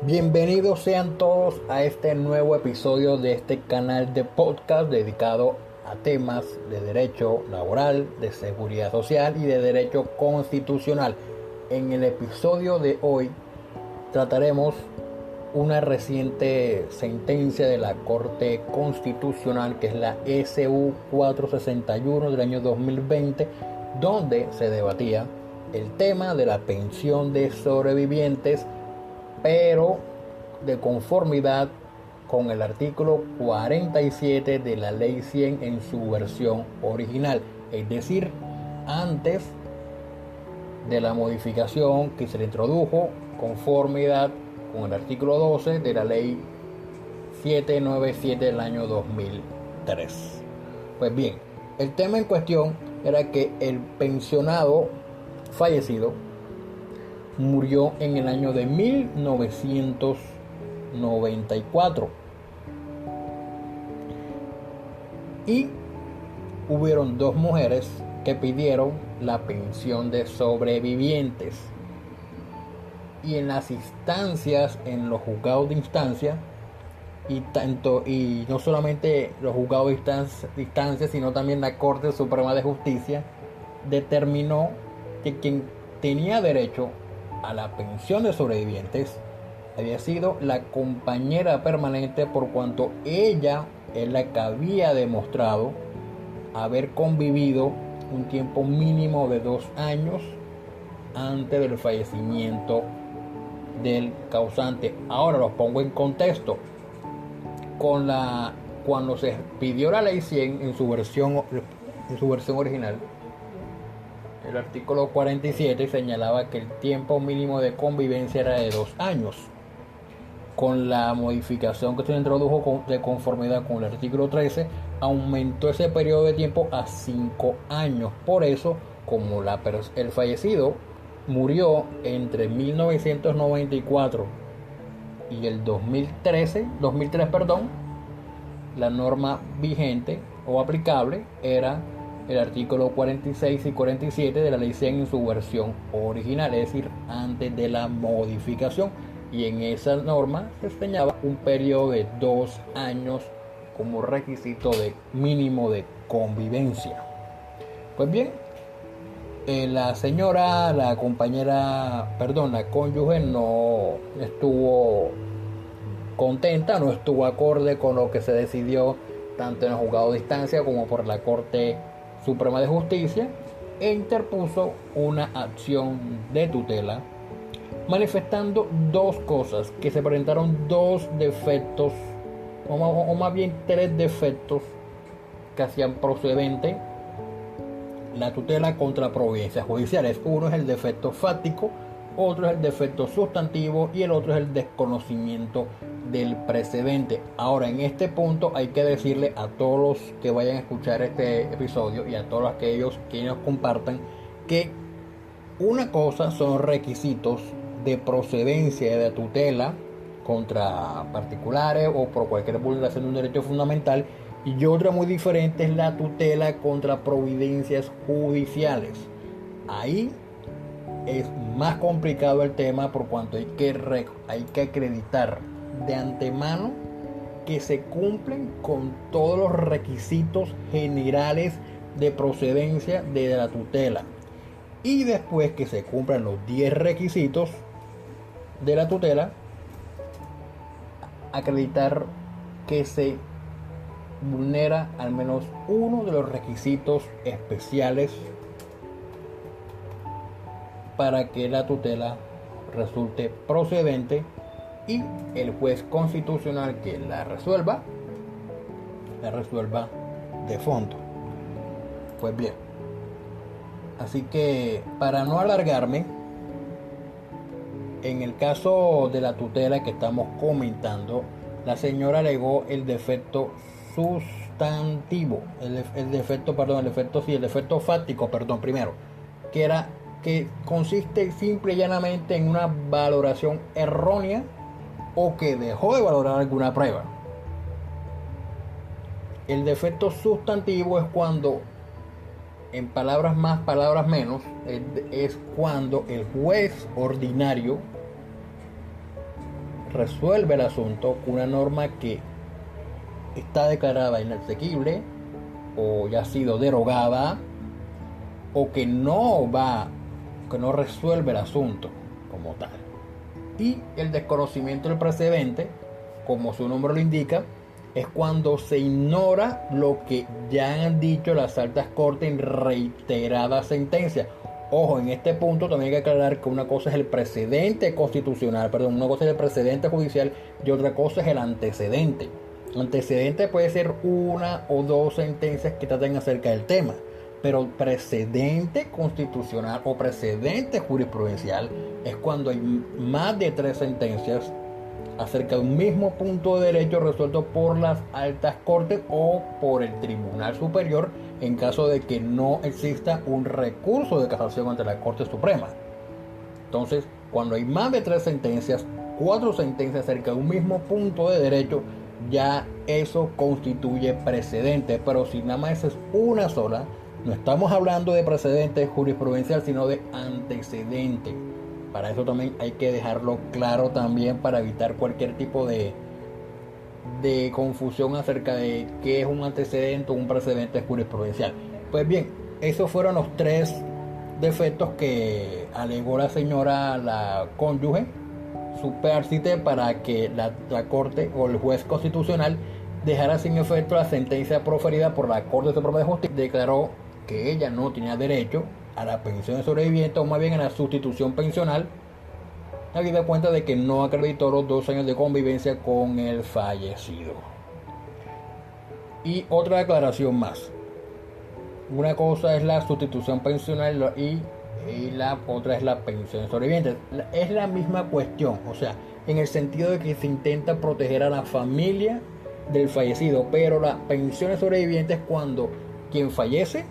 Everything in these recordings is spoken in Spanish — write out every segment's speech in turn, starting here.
Bienvenidos sean todos a este nuevo episodio de este canal de podcast dedicado a temas de derecho laboral, de seguridad social y de derecho constitucional. En el episodio de hoy trataremos una reciente sentencia de la Corte Constitucional, que es la SU 461 del año 2020, donde se debatía el tema de la pensión de sobrevivientes, pero de conformidad con el artículo 47 de la Ley 100 en su versión original, es decir, antes de la modificación que se le introdujo conformidad con el artículo 12 de la Ley 797 del año 2003. Pues bien, el tema en cuestión era que el pensionado fallecido murió en el año de 1994 y hubieron dos mujeres que pidieron la pensión de sobrevivientes, y en las instancias, en los juzgados de instancia, y no solamente los juzgados de instancia, sino también la Corte Suprema de Justicia determinó que quien tenía derecho a la pensión de sobrevivientes había sido la compañera permanente, por cuanto ella es la que había demostrado haber convivido un tiempo mínimo de 2 años antes del fallecimiento del causante. Ahora los pongo en contexto. Cuando se pidió la ley 100 en su versión original, el artículo 47 señalaba que el tiempo mínimo de convivencia era de 2 años. Con la modificación que se introdujo de conformidad con el artículo 13, aumentó ese periodo de tiempo a 5 años. Por eso, como el fallecido murió entre 1994 y el 2003, la norma vigente o aplicable era el artículo 46 y 47 de la Ley 100 en su versión original, es decir, antes de la modificación. Y en esa norma se señalaba un periodo de 2 años como requisito de mínimo de convivencia. Pues bien, la cónyuge no estuvo contenta, no estuvo acorde con lo que se decidió tanto en el juzgado de instancia como por la Corte Suprema de Justicia, e interpuso una acción de tutela manifestando dos cosas: que se presentaron dos defectos, o más bien 3 defectos que hacían procedente la tutela contra providencias judiciales. Uno es el defecto fáctico, otro es el defecto sustantivo y el otro es el desconocimiento del precedente. Ahora, en este punto hay que decirle a todos los que vayan a escuchar este episodio y a todos aquellos que nos compartan que una cosa son los requisitos de procedencia de tutela contra particulares o por cualquier vulneración de un derecho fundamental, y otra muy diferente es la tutela contra providencias judiciales. Ahí es más complicado el tema, por cuanto hay que acreditar de antemano que se cumplen con todos los requisitos generales de procedencia de la tutela, y después que se cumplan los 10 requisitos de la tutela, acreditar que se vulnera al menos uno de los requisitos especiales para que la tutela resulte procedente, y el juez constitucional que la resuelva de fondo. Pues bien, así que para no alargarme, en el caso de la tutela que estamos comentando, la señora alegó el defecto sustantivo, el defecto fáctico, primero, que consiste simple y llanamente en una valoración errónea o que dejó de valorar alguna prueba. El defecto sustantivo es cuando, en palabras más, palabras menos, es cuando el juez ordinario resuelve el asunto con una norma que está declarada inasequible o ya ha sido derogada o que no resuelve el asunto como tal. Y el desconocimiento del precedente, como su nombre lo indica, es cuando se ignora lo que ya han dicho las altas cortes en reiteradas sentencias. Ojo, en este punto también hay que aclarar que una cosa es el precedente constitucional, una cosa es el precedente judicial y otra cosa es el antecedente. Antecedente puede ser una o dos sentencias que traten acerca del tema, pero precedente constitucional o precedente jurisprudencial es cuando hay más de 3 sentencias acerca de un mismo punto de derecho resuelto por las altas cortes o por el Tribunal Superior en caso de que no exista un recurso de casación ante la Corte Suprema. Entonces, cuando hay más de 3 sentencias, 4 sentencias acerca de un mismo punto de derecho, ya eso constituye precedente. Pero si nada más es una sola, no estamos hablando de precedente jurisprudencial, sino de antecedente. Para eso también hay que dejarlo claro también para evitar cualquier tipo de confusión acerca de qué es un antecedente o un precedente jurisprudencial. Pues bien, esos fueron los 3 defectos que alegó la señora, la cónyuge supérstite, para que la Corte o el juez constitucional dejara sin efecto la sentencia proferida por la Corte Suprema de Justicia. Declaró que ella no tenía derecho a la pensión de sobreviviente, o más bien a la sustitución pensional, habida cuenta de que no acreditó los 2 años de convivencia con el fallecido. Y otra aclaración más: una cosa es la sustitución pensional y la otra es la pensión de sobrevivientes. Es la misma cuestión, o sea, en el sentido de que se intenta proteger a la familia del fallecido, pero la pensión de sobrevivientes es cuando quien fallece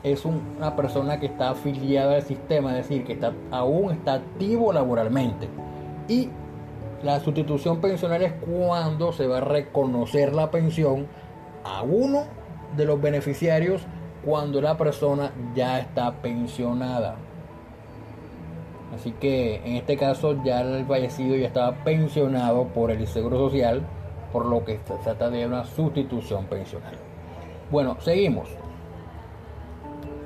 es una persona que está afiliada al sistema, es decir, que aún está activo laboralmente. Y la sustitución pensional es cuando se va a reconocer la pensión a uno de los beneficiarios cuando la persona ya está pensionada. Así que en este caso ya el fallecido ya estaba pensionado por el Seguro Social, por lo que se trata de una sustitución pensional. Bueno, seguimos.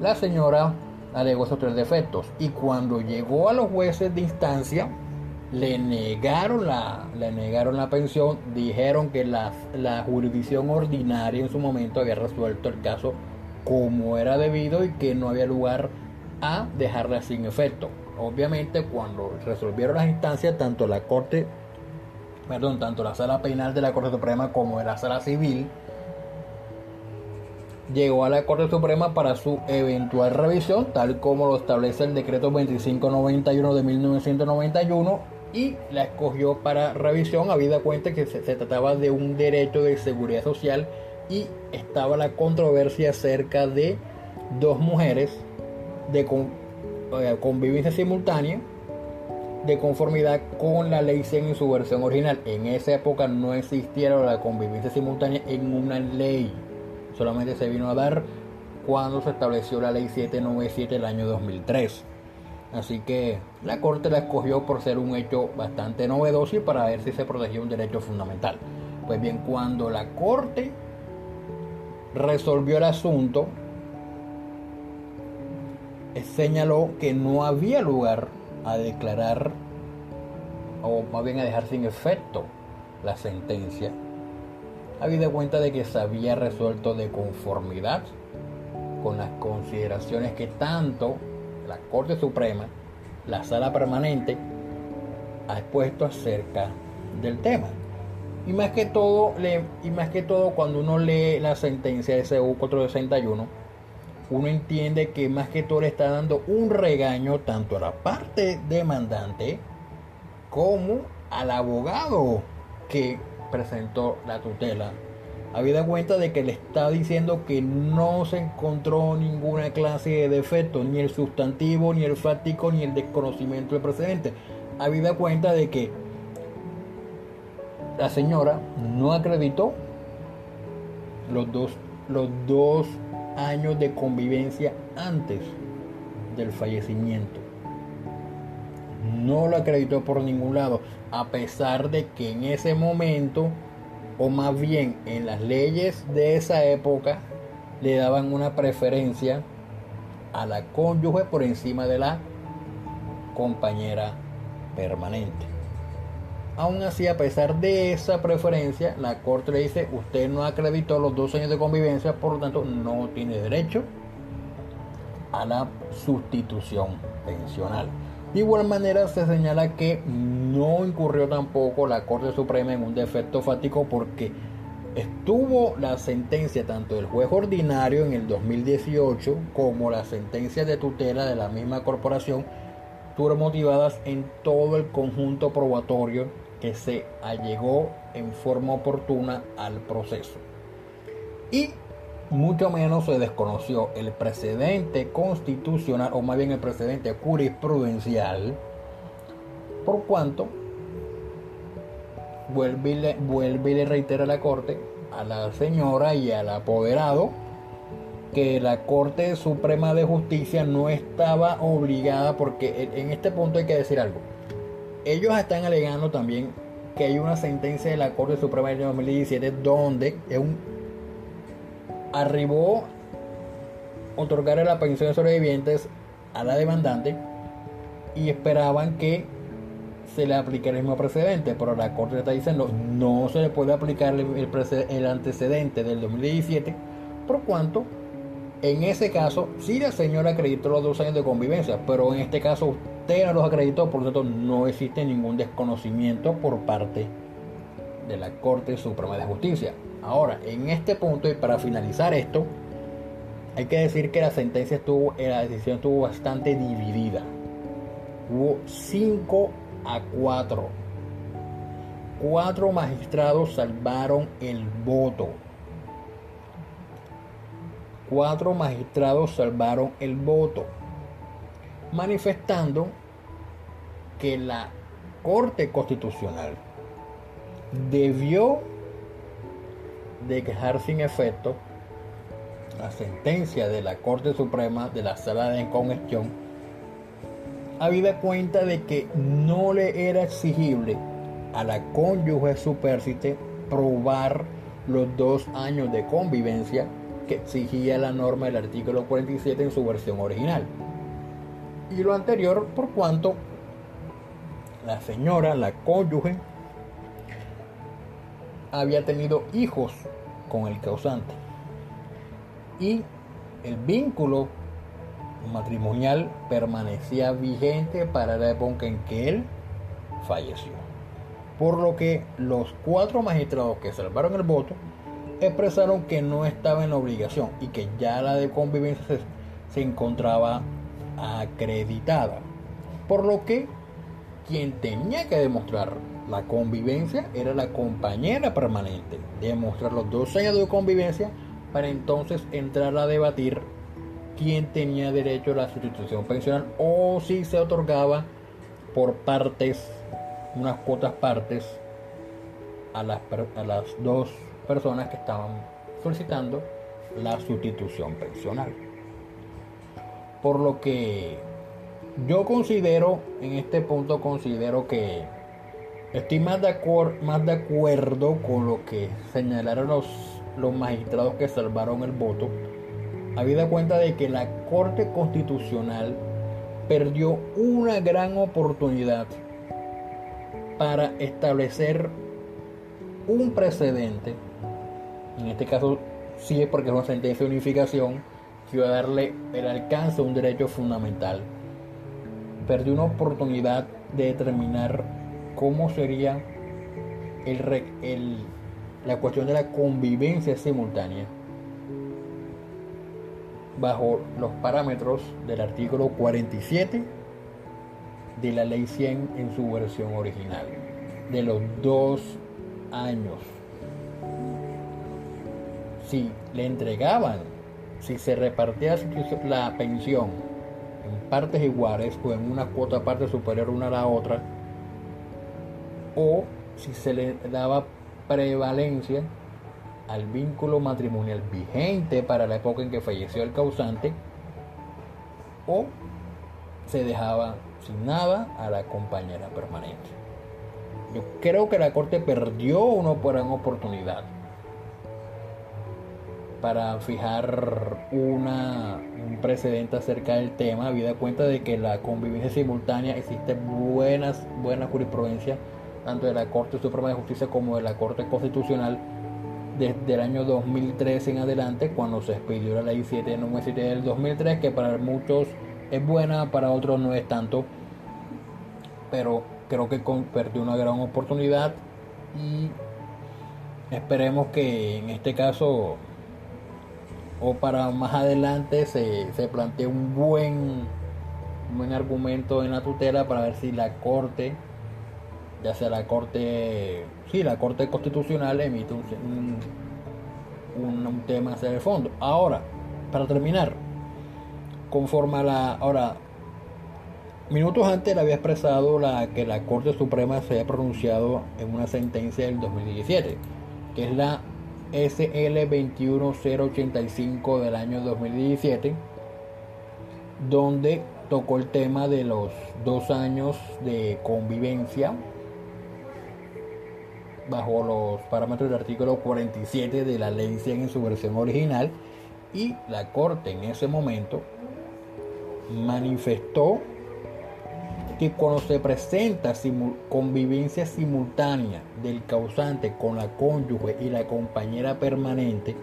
La señora alegó esos 3 defectos y cuando llegó a los jueces de instancia le negaron la pensión. Dijeron que la jurisdicción ordinaria en su momento había resuelto el caso como era debido y que no había lugar a dejarla sin efecto. Obviamente, cuando resolvieron las instancias, tanto la Sala Penal de la Corte Suprema como de la Sala Civil, llegó a la Corte Suprema para su eventual revisión, tal como lo establece el decreto 2591 de 1991, y la escogió para revisión, habida cuenta que se trataba de un derecho de seguridad social y estaba la controversia acerca de 2 mujeres de convivencia simultánea de conformidad con la ley 100 en su versión original. En esa época no existía la convivencia simultánea en una ley, solamente se vino a dar cuando se estableció la ley 797 del año 2003. Así que la Corte la escogió por ser un hecho bastante novedoso y para ver si se protegía un derecho fundamental. Pues bien, cuando la Corte resolvió el asunto, señaló que no había lugar a declarar, o más bien a dejar sin efecto, la sentencia, habida cuenta de que se había resuelto de conformidad con las consideraciones que tanto la Corte Suprema, la Sala Permanente, ha expuesto acerca del tema. Y más que todo cuando uno lee la sentencia de CU 461, uno entiende que más que todo le está dando un regaño tanto a la parte demandante como al abogado que presentó la tutela, habida cuenta de que le está diciendo que no se encontró ninguna clase de defecto, ni el sustantivo, ni el fáctico, ni el desconocimiento del precedente, habida cuenta de que la señora no acreditó los dos años de convivencia antes del fallecimiento. no lo acreditó por ningún lado, a pesar de que en ese momento, o más bien en las leyes de esa época, le daban una preferencia a la cónyuge por encima de la compañera permanente. Aún así, a pesar de esa preferencia, la corte le dice: usted no acreditó los 2 años de convivencia, por lo tanto no tiene derecho a la sustitución pensional. De igual manera, se señala que no incurrió tampoco la Corte Suprema en un defecto fático, porque estuvo la sentencia tanto del juez ordinario en el 2018 como la sentencia de tutela de la misma corporación, fueron motivadas en todo el conjunto probatorio que se allegó en forma oportuna al proceso. Y mucho menos se desconoció el precedente constitucional, o más bien el precedente jurisprudencial, por cuanto vuelve y le reitera a la Corte, a la señora y al apoderado, que la Corte Suprema de Justicia no estaba obligada, porque en este punto hay que decir algo. Ellos están alegando también que hay una sentencia de la Corte Suprema del 2017 donde arribó a otorgar la pensión de sobrevivientes a la demandante y esperaban que se le aplicara el mismo precedente, pero la Corte está diciendo no se le puede aplicar el antecedente del 2017, por cuanto en ese caso sí la señora acreditó los 2 años de convivencia, pero en este caso usted no los acreditó, por lo tanto no existe ningún desconocimiento por parte de la Corte Suprema de Justicia. Ahora, en este punto, y para finalizar esto, hay que decir que la decisión estuvo bastante dividida. Hubo 5-4. 4 magistrados salvaron el voto. 4 magistrados salvaron el voto, manifestando que la Corte Constitucional debió de dejar sin efecto la sentencia de la Corte Suprema de la Sala de Congestión, habida cuenta de que no le era exigible a la cónyuge supérstite probar los 2 años de convivencia que exigía la norma del artículo 47 en su versión original. Y lo anterior por cuanto la señora, la cónyuge, había tenido hijos con el causante y el vínculo matrimonial permanecía vigente para la época en que él falleció. Por lo que los 4 magistrados que salvaron el voto expresaron que no estaba en la obligación y que ya la de convivencia se encontraba acreditada, por lo que quien tenía que demostrar la convivencia era la compañera permanente, demostrar los 2 años de convivencia para entonces entrar a debatir quién tenía derecho a la sustitución pensional, o si se otorgaba por partes, unas cuotas partes a las 2 personas que estaban solicitando la sustitución pensional. Por lo que yo considero, en este punto considero que estoy más de acuerdo con lo que señalaron los magistrados que salvaron el voto, habida cuenta de que la Corte Constitucional perdió una gran oportunidad para establecer un precedente. En este caso sí es porque es una sentencia de unificación que iba a darle el alcance a un derecho fundamental. Perdió una oportunidad de determinar cómo sería la cuestión de la convivencia simultánea bajo los parámetros del artículo 47 de la ley 100 en su versión original, de los 2 años. Si le entregaban, si se repartía la pensión en partes iguales o en una cuota parte superior una a la otra, o si se le daba prevalencia al vínculo matrimonial vigente para la época en que falleció el causante, o se sin nada a la compañera permanente. Yo creo que la Corte perdió una gran oportunidad para fijar un precedente acerca del tema, habida cuenta de que la convivencia simultánea existe buena jurisprudencia tanto de la Corte Suprema de Justicia como de la Corte Constitucional desde el año 2003 en adelante, cuando se expidió la ley 797 del 2003, que para muchos es buena, para otros no es tanto, pero creo que perdió una gran oportunidad y esperemos que en este caso o para más adelante se plantee un buen argumento en la tutela para ver si la Corte, ya sea la Corte Constitucional, emite un tema hacia el fondo. Ahora, para terminar, conforme ahora, minutos antes le había expresado que la Corte Suprema se había pronunciado en una sentencia del 2017, que es la SL 21085 del año 2017, donde tocó el tema de los 2 años de convivencia bajo los parámetros del artículo 47 de la ley 100 en su versión original, y la Corte en ese momento manifestó que cuando se presenta convivencia simultánea del causante con la cónyuge y la compañera permanente,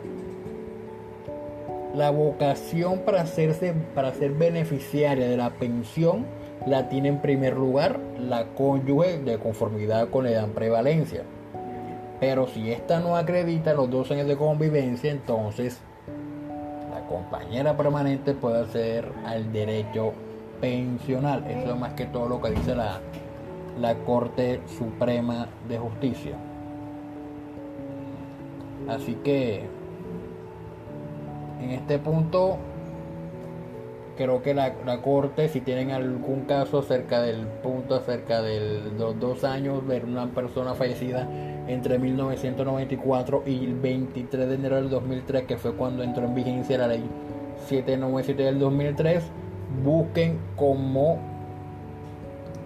la vocación para ser beneficiaria de la pensión la tiene en primer lugar la cónyuge de conformidad con la edad en prevalencia. Pero si ésta no acredita los 2 años de convivencia, entonces la compañera permanente puede acceder al derecho pensional. Eso es más que todo lo que dice la Corte Suprema de Justicia. Así que en este punto creo que la Corte, si tienen algún caso acerca de los 2 años de una persona fallecida entre 1994 y el 23 de enero del 2003, que fue cuando entró en vigencia la ley 797 del 2003, busquen como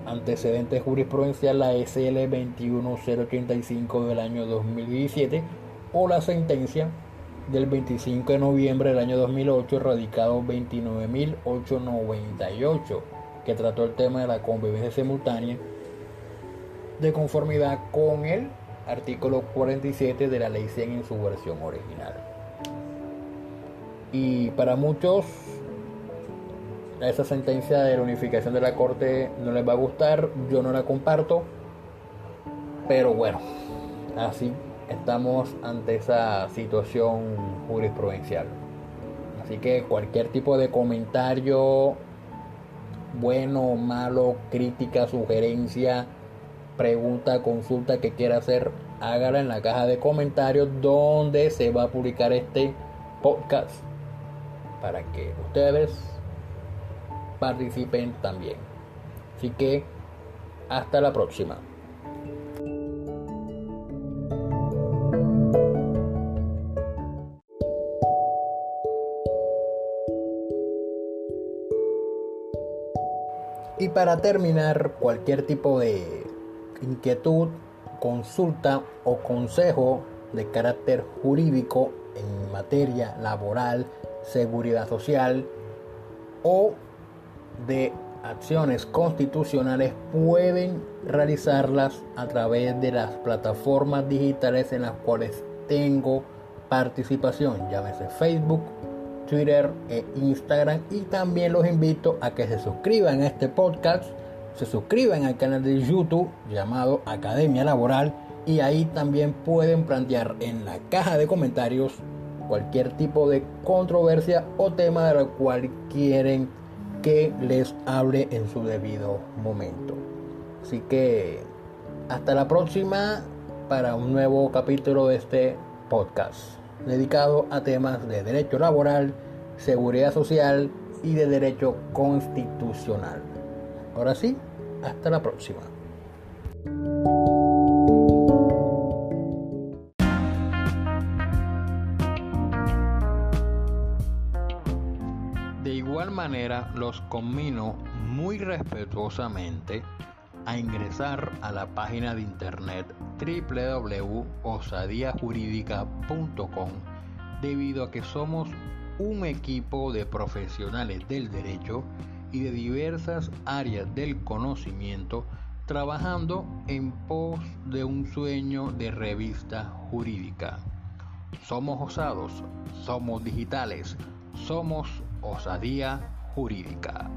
antecedente jurisprudencial la SL 21085 del año 2017 o la sentencia del 25 de noviembre del año 2008, radicado 29.898, que trató el tema de la convivencia simultánea de conformidad con el artículo 47 de la ley 100 en su versión original. Y para muchos esa sentencia de la unificación de la Corte no les va a gustar, yo no la comparto, pero bueno, así estamos ante esa situación jurisprudencial. Así que cualquier tipo de comentario, bueno o malo, crítica, sugerencia, pregunta, consulta que quiera hacer, hágala en la caja de comentarios donde se va a publicar este podcast para que ustedes participen también. Así que hasta la próxima. Y para terminar, cualquier tipo de inquietud, consulta o consejo de carácter jurídico en materia laboral, seguridad social o de acciones constitucionales, pueden realizarlas a través de las plataformas digitales en las cuales tengo participación, llámese Facebook, Twitter e Instagram. Y también los invito a que se suscriban a este podcast, se suscriban al canal de YouTube llamado Academia Laboral, y ahí también pueden plantear en la caja de comentarios cualquier tipo de controversia o tema de la cual quieren que les hable en su debido momento. Así que hasta la próxima para un nuevo capítulo de este podcast dedicado a temas de derecho laboral, seguridad social y de derecho constitucional. Ahora sí, hasta la próxima. De igual manera, ahora los conmino muy respetuosamente a ingresar a la página de internet www.osadiajurídica.com, debido a que somos un equipo de profesionales del derecho y de diversas áreas del conocimiento trabajando en pos de un sueño de revista jurídica. Somos osados, somos digitales, somos Osadía Jurídica.